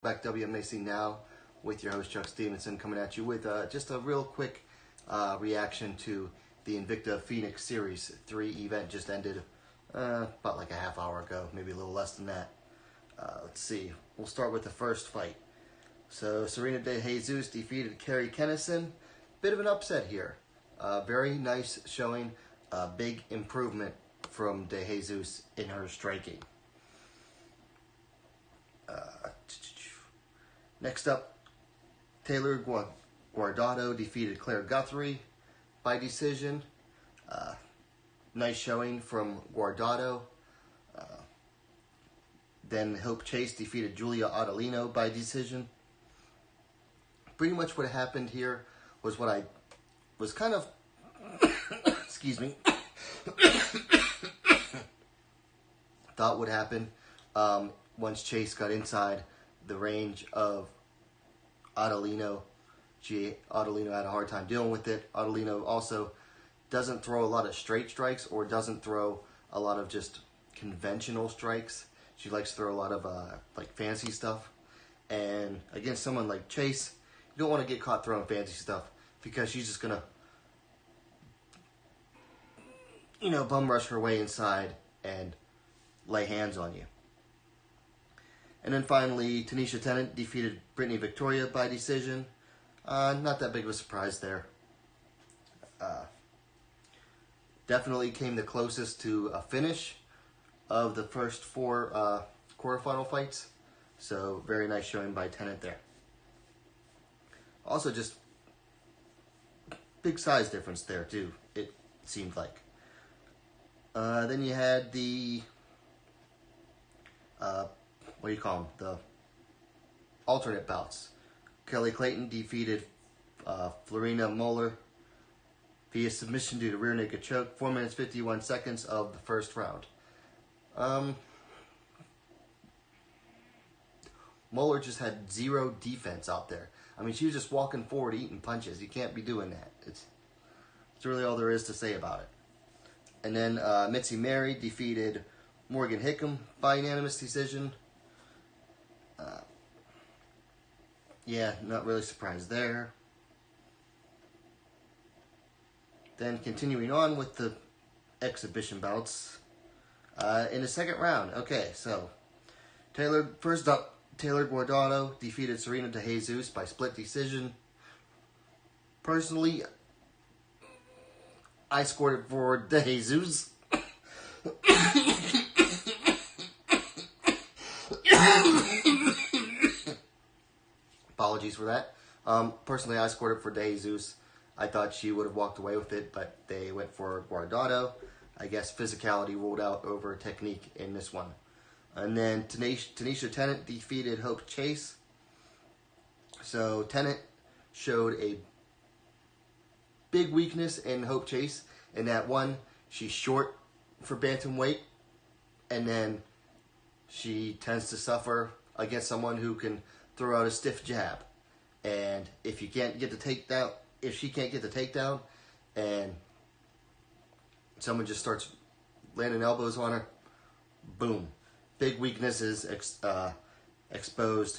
Back WMMA now with your host Chuck Stevenson coming at you with just a real quick reaction to the Invicta Phoenix Series 3 event. Just ended about like a half hour ago, maybe a little less than that. Let's see. We'll start with the first fight. So Serena De Jesus defeated Carrie Kennison. Bit of an upset here. Very nice showing. Big improvement from De Jesus in her striking. Next up, Taylor Guardado defeated Claire Guthrie by decision. Nice showing from Guardado. Then Hope Chase defeated Julia Adelino by decision. Pretty much what happened here was what I was kind of, excuse me, thought would happen once Chase got inside the range of Adelino. Adelino had a hard time dealing with it. Adelino also doesn't throw a lot of straight strikes or doesn't throw a lot of just conventional strikes. She likes to throw a lot of like fancy stuff. And against someone like Chase, you don't want to get caught throwing fancy stuff because she's just gonna, bum rush her way inside and lay hands on you. And then finally, Tanisha Tennant defeated Brittany Victoria by decision. Not that big of a surprise there. Definitely came the closest to a finish of the first four quarterfinal fights. So very nice showing by Tennant there. Also just big size difference there too, it seemed like. Then you had the what do you call them? The alternate bouts. Kelly Clayton defeated Florina Moeller via submission due to rear naked choke. 4 minutes 51 seconds of the first round. Moeller just had zero defense out there. I mean, she was just walking forward, eating punches. You can't be doing that. It's really all there is to say about it. And then Mitzi Mary defeated Morgan Hickam by unanimous decision. Yeah, not really surprised there. Then continuing on with the exhibition bouts. In the second round, okay, so first up, Taylor Guardado defeated Serena De Jesus by split decision. Personally, I scored it for De Jesus. Apologies for that. Personally, I scored it for De Jesus. I thought she would have walked away with it, but they went for Guardado. I guess physicality ruled out over technique in this one. And then Tanisha Tennant defeated Hope Chase. So Tennant showed a big weakness in Hope Chase in that one, she's short for bantamweight, and then she tends to suffer against someone who can throw out a stiff jab. And if you can't get the takedown, if she can't get the takedown, and someone just starts landing elbows on her, boom. Big weakness is exposed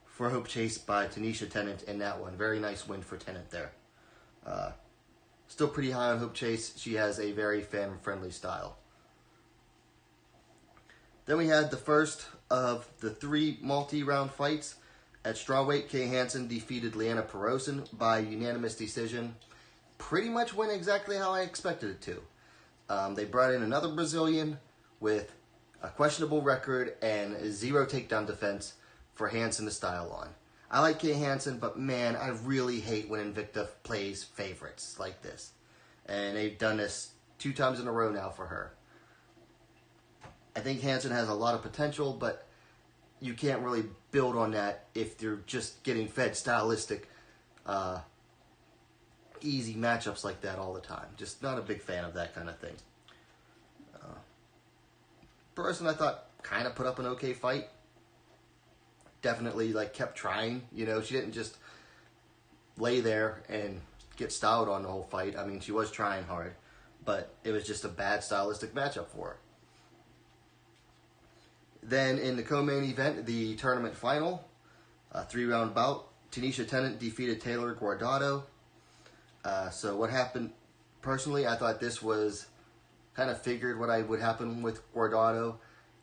for Hope Chase by Tanisha Tennant in that one. Very nice win for Tennant there. Still pretty high on Hope Chase. She has a very fan-friendly style. Then we had the first of the 3 multi-round fights. At strawweight, Kay Hansen defeated Leanna Perosin by unanimous decision. Pretty much went exactly how I expected it to. They brought in another Brazilian with a questionable record and 0 takedown defense for Hansen to style on. I like Kay Hansen, but man, I really hate when Invicta plays favorites like this. And they've done this 2 times in a row now for her. I think Hansen has a lot of potential, but you can't really build on that if you're just getting fed stylistic, easy matchups like that all the time. Just not a big fan of that kind of thing. Person I thought kind of put up an okay fight. Definitely kept trying. She didn't just lay there and get styled on the whole fight. I mean, she was trying hard, but it was just a bad stylistic matchup for her. Then in the co-main event, the tournament final, a 3-round bout, Tanisha Tennant defeated Taylor Guardado. So what happened, personally, I thought this was kind of figured what would happen with Guardado.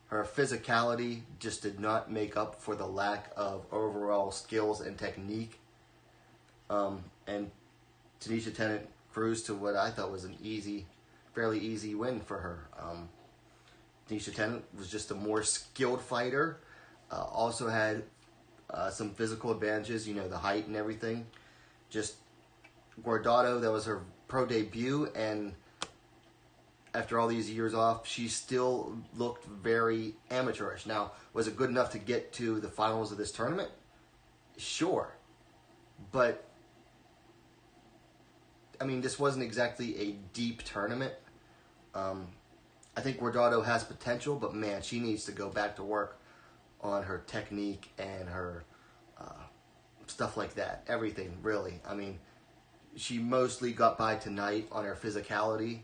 Her physicality just did not make up for the lack of overall skills and technique. And Tanisha Tennant cruised to what I thought was an fairly easy win for her. Tanisha Tennant was just a more skilled fighter. Also had some physical advantages, the height and everything. Just Guardado, that was her pro debut, and after all these years off, she still looked very amateurish. Now, was it good enough to get to the finals of this tournament? Sure. But, I mean, this wasn't exactly a deep tournament. I think Guardado has potential, but man, she needs to go back to work on her technique and her stuff like that. Everything, really. I mean, she mostly got by tonight on her physicality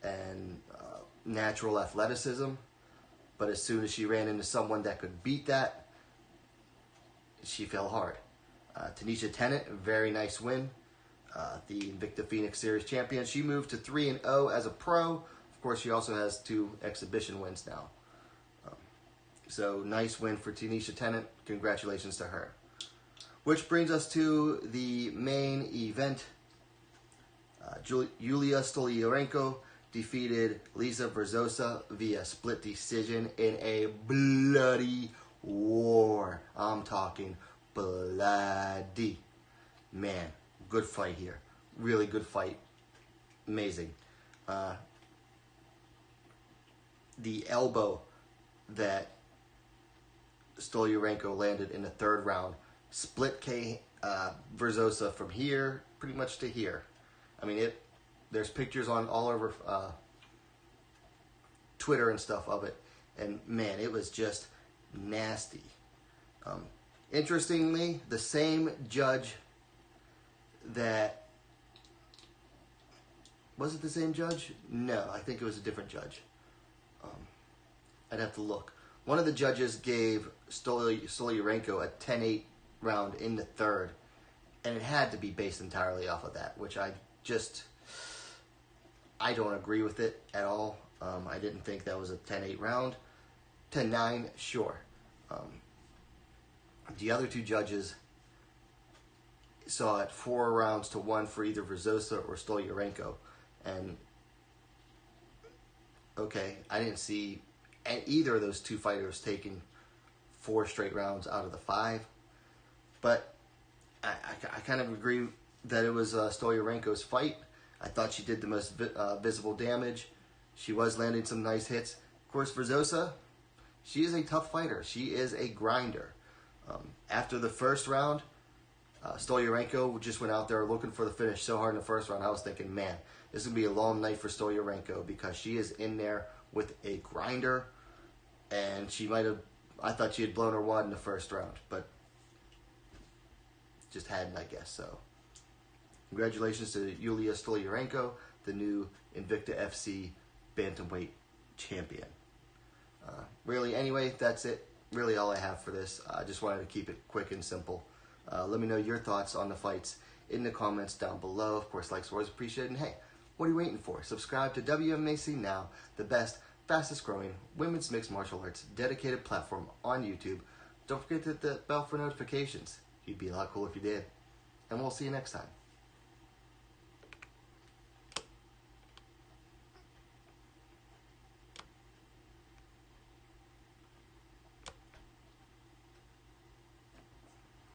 and natural athleticism, but as soon as she ran into someone that could beat that, she fell hard. Tanisha Tennant, very nice win. The Invicta Phoenix Series champion. She moved to 3-0 as a pro. Of course, she also has 2 exhibition wins now. So nice win for Tanisha Tennant. Congratulations to her. Which brings us to the main event. Yulia Stoliarenko defeated Lisa Verzosa via split decision in a bloody war. I'm talking bloody. Man, good fight here. Really good fight. Amazing. The elbow that Stoliarenko landed in the 3rd round split Verzosa from here pretty much to here. I mean, there's pictures on all over Twitter and stuff of it, and man, it was just nasty. Interestingly, the same judge that... Was it the same judge? No, I think it was a different judge. I'd have to look. One of the judges gave Stoliarenko a 10-8 round in the 3rd, and it had to be based entirely off of that, which I don't agree with it at all. I didn't think that was a 10-8 round. 10-9, sure. The other 2 judges saw it 4 rounds to 1 for either Verzosa or Stoliarenko. And, okay, I didn't see either of those 2 fighters taking 4 straight rounds out of the 5. But I kind of agree that it was Stoliarenko's fight. I thought she did the most visible damage. She was landing some nice hits. Of course, Verzosa, she is a tough fighter. She is a grinder. After the 1st round, Stoliarenko just went out there looking for the finish so hard in the 1st round. I was thinking, man, this is going to be a long night for Stoliarenko because she is in there with a grinder. And I thought she had blown her wad in the 1st round, but just hadn't, I guess. So, congratulations to Yulia Stoliarenko, the new Invicta FC bantamweight champion. Really, anyway, that's it. Really all I have for this. I just wanted to keep it quick and simple. Let me know your thoughts on the fights in the comments down below. Of course, likes are always appreciated. And hey, what are you waiting for? Subscribe to WMMA Now, the best, fastest growing women's mixed martial arts dedicated platform on YouTube. Don't forget to hit the bell for notifications. You'd be a lot cool if you did. And we'll see you next time.